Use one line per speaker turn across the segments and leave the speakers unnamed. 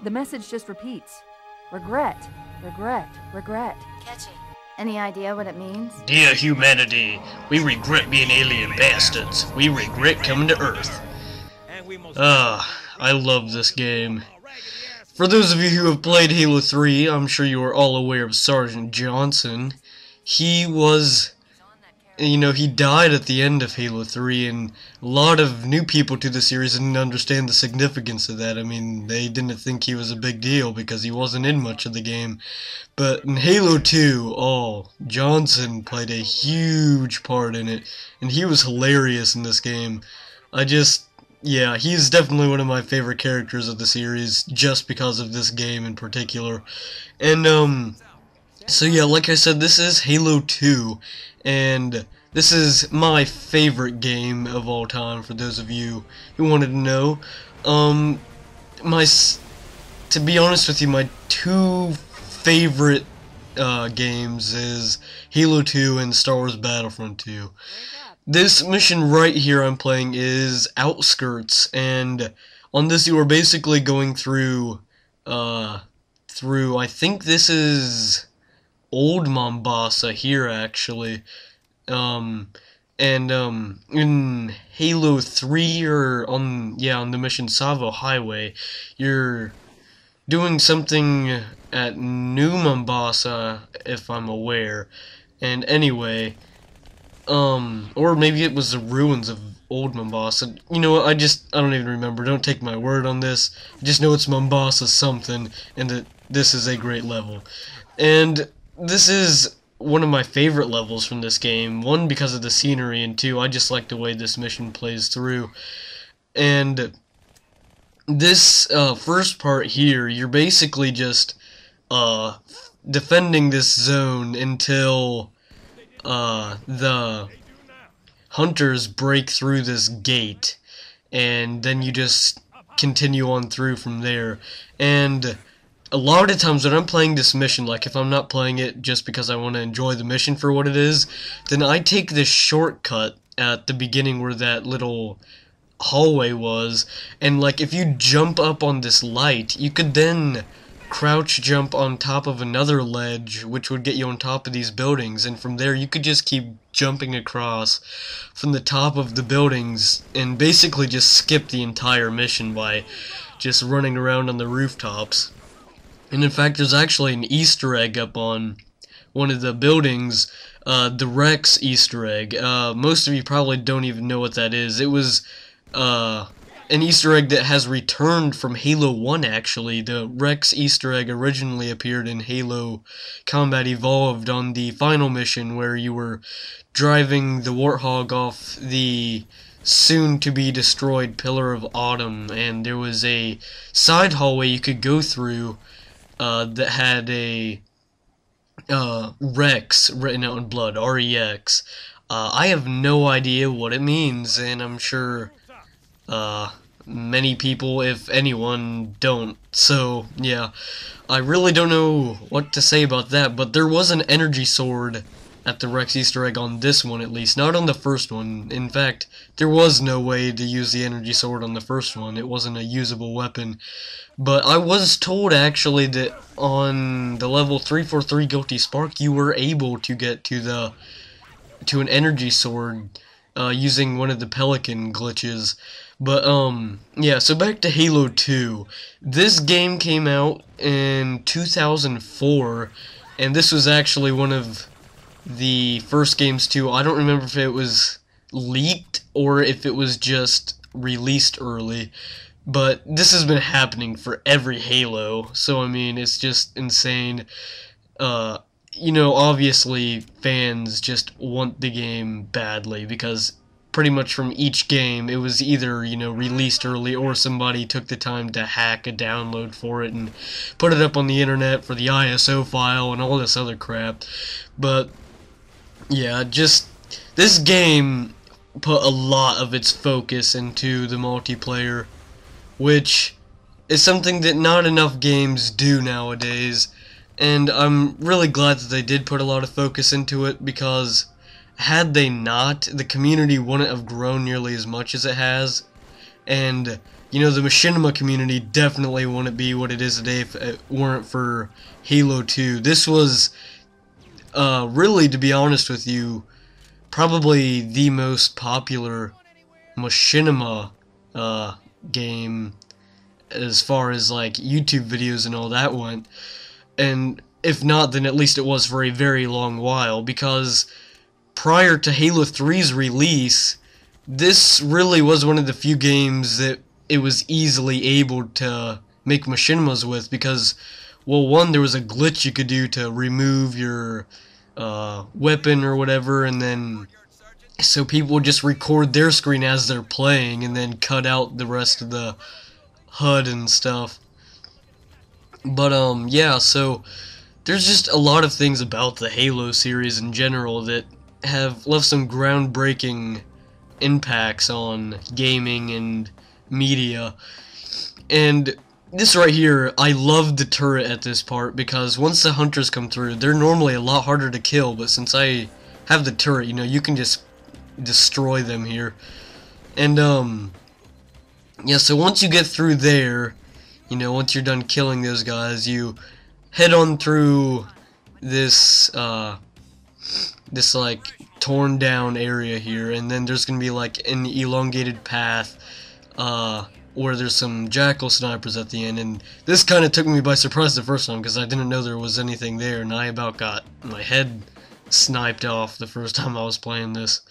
The message just repeats. Regret, regret, regret.
Catchy. Any idea what it means?
Dear humanity, we regret being alien bastards. We regret coming to Earth. I love this game. For those of you who have played Halo 3, I'm sure you are all aware of Sergeant Johnson. He was, he died at the end of Halo 3, and a lot of new people to the series didn't understand the significance of that. I mean, they didn't think he was a big deal because he wasn't in much of the game. But in Halo 2, Johnson played a huge part in it, and he was hilarious in this game. He's definitely one of my favorite characters of the series, just because of this game in particular. And, so yeah, like I said, this is Halo 2, and this is my favorite game of all time, for those of you who wanted to know. To be honest with you, my two favorite games is Halo 2 and Star Wars Battlefront 2. This mission right here I'm playing is Outskirts, and on this you are basically going through, I think this is Old Mombasa here, actually. In Halo 3, or on the mission Savo Highway, you're doing something at New Mombasa, if I'm aware. And anyway, or maybe it was the ruins of Old Mombasa. You know what, I don't even remember. Don't take my word on this. I just know it's Mombasa something, and that this is a great level. And this is one of my favorite levels from this game. One, because of the scenery, and two, I just like the way this mission plays through. And this first part here, you're basically just defending this zone until the hunters break through this gate, and then you just continue on through from there. And a lot of times when I'm playing this mission, like if I'm not playing it just because I want to enjoy the mission for what it is, then I take this shortcut at the beginning where that little hallway was, and like if you jump up on this light, you could then crouch jump on top of another ledge, which would get you on top of these buildings, and from there you could just keep jumping across from the top of the buildings and basically just skip the entire mission by just running around on the rooftops. And in fact, there's actually an Easter egg up on one of the buildings, the Rex Easter egg. Most of you probably don't even know what that is. It was an Easter egg that has returned from Halo 1, actually. The Rex Easter egg originally appeared in Halo Combat Evolved on the final mission, where you were driving the Warthog off the soon-to-be-destroyed Pillar of Autumn, and there was a side hallway you could go through that had a Rex written out in blood, R-E-X. I have no idea what it means, and I'm sure many people, if anyone, don't. So, yeah, I really don't know what to say about that, but there was an energy sword at the Rex Easter egg on this one, at least. Not on the first one. In fact, there was no way to use the energy sword on the first one. It wasn't a usable weapon. But I was told, actually, that on the level 343 Guilty Spark, you were able to get to an energy sword using one of the Pelican glitches. But, yeah, so back to Halo 2. This game came out in 2004, and this was actually one of the first games too. I don't remember if it was leaked or if it was just released early, but this has been happening for every Halo, so I mean, it's just insane. You know, obviously fans just want the game badly, because pretty much from each game it was either, you know, released early, or somebody took the time to hack a download for it and put it up on the internet for the ISO file and all this other crap. But yeah, just this game put a lot of its focus into the multiplayer, which is something that not enough games do nowadays, and I'm really glad that they did put a lot of focus into it, because had they not, the community wouldn't have grown nearly as much as it has. and you know, the machinima community definitely wouldn't be what it is today if it weren't for Halo 2. This was, really, to be honest with you, probably the most popular machinima game as far as like YouTube videos and all that went. And if not, then at least it was for a very long while, because prior to Halo 3's release, this really was one of the few games that it was easily able to make machinimas with, because, well, one, there was a glitch you could do to remove your weapon or whatever, and then so people would just record their screen as they're playing and then cut out the rest of the HUD and stuff. But yeah, so there's just a lot of things about the Halo series in general that have left some groundbreaking impacts on gaming and media. And this right here, I love the turret at this part, because once the hunters come through, they're normally a lot harder to kill, but since I have the turret, you know, you can just destroy them here. And yeah, so once you get through there, you know, once you're done killing those guys, you head on through this this like torn down area here, and then there's gonna be like an elongated path where there's some jackal snipers at the end. And this kind of took me by surprise the first time, because I didn't know there was anything there, and I about got my head sniped off the first time I was playing this.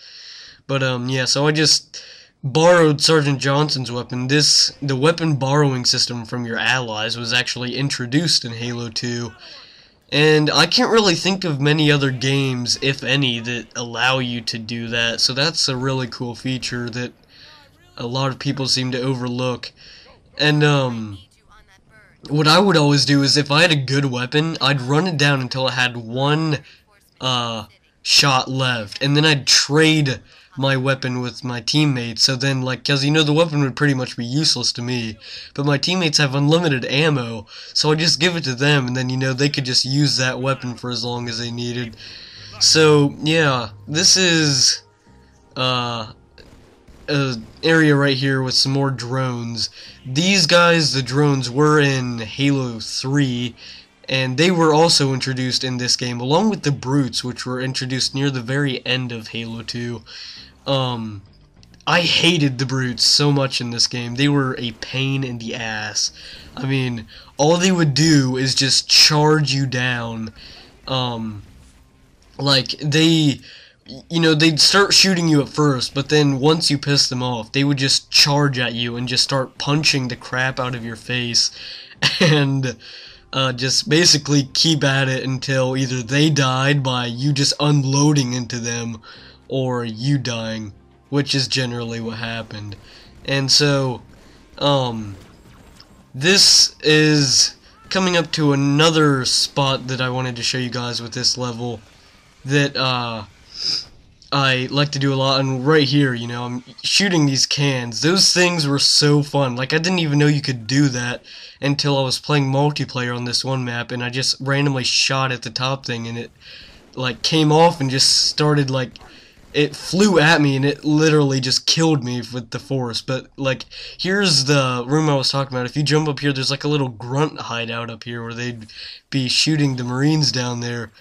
But yeah, so I just borrowed Sergeant Johnson's weapon. The weapon borrowing system from your allies was actually introduced in Halo 2, and I can't really think of many other games, if any, that allow you to do that. So that's a really cool feature that a lot of people seem to overlook. And what I would always do is, if I had a good weapon, I'd run it down until it had one shot left, and then I'd trade my weapon with my teammates. So then, like, because you know, the weapon would pretty much be useless to me, but my teammates have unlimited ammo, so I just give it to them, and then, you know, they could just use that weapon for as long as they needed. So yeah, this is an area right here with some more drones. These guys, the drones, were in Halo 3, and they were also introduced in this game, along with the brutes, which were introduced near the very end of Halo 2. I hated the brutes so much in this game. They were a pain in the ass. I mean, all they would do is just charge you down. Like, they, you know, they'd start shooting you at first, but then once you pissed them off, they would just charge at you and just start punching the crap out of your face, and just basically keep at it until either they died by you just unloading into them, or you dying, which is generally what happened. And so, this is coming up to another spot that I wanted to show you guys with this level that I like to do a lot. And right here, you know, I'm shooting these cans. Those things were so fun. Like, I didn't even know you could do that until I was playing multiplayer on this one map, and I just randomly shot at the top thing, and it, like, came off and just started, like, it flew at me, and it literally just killed me with the force. But, like, here's the room I was talking about. If you jump up here, there's like a little grunt hideout up here where they'd be shooting the Marines down there.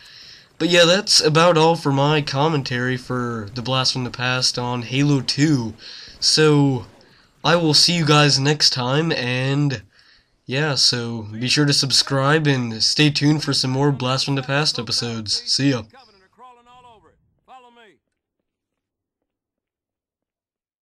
But yeah, that's about all for my commentary for The Blast from the Past on Halo 2. So, I will see you guys next time, and yeah, so be sure to subscribe and stay tuned for some more Blast from the Past episodes. See ya.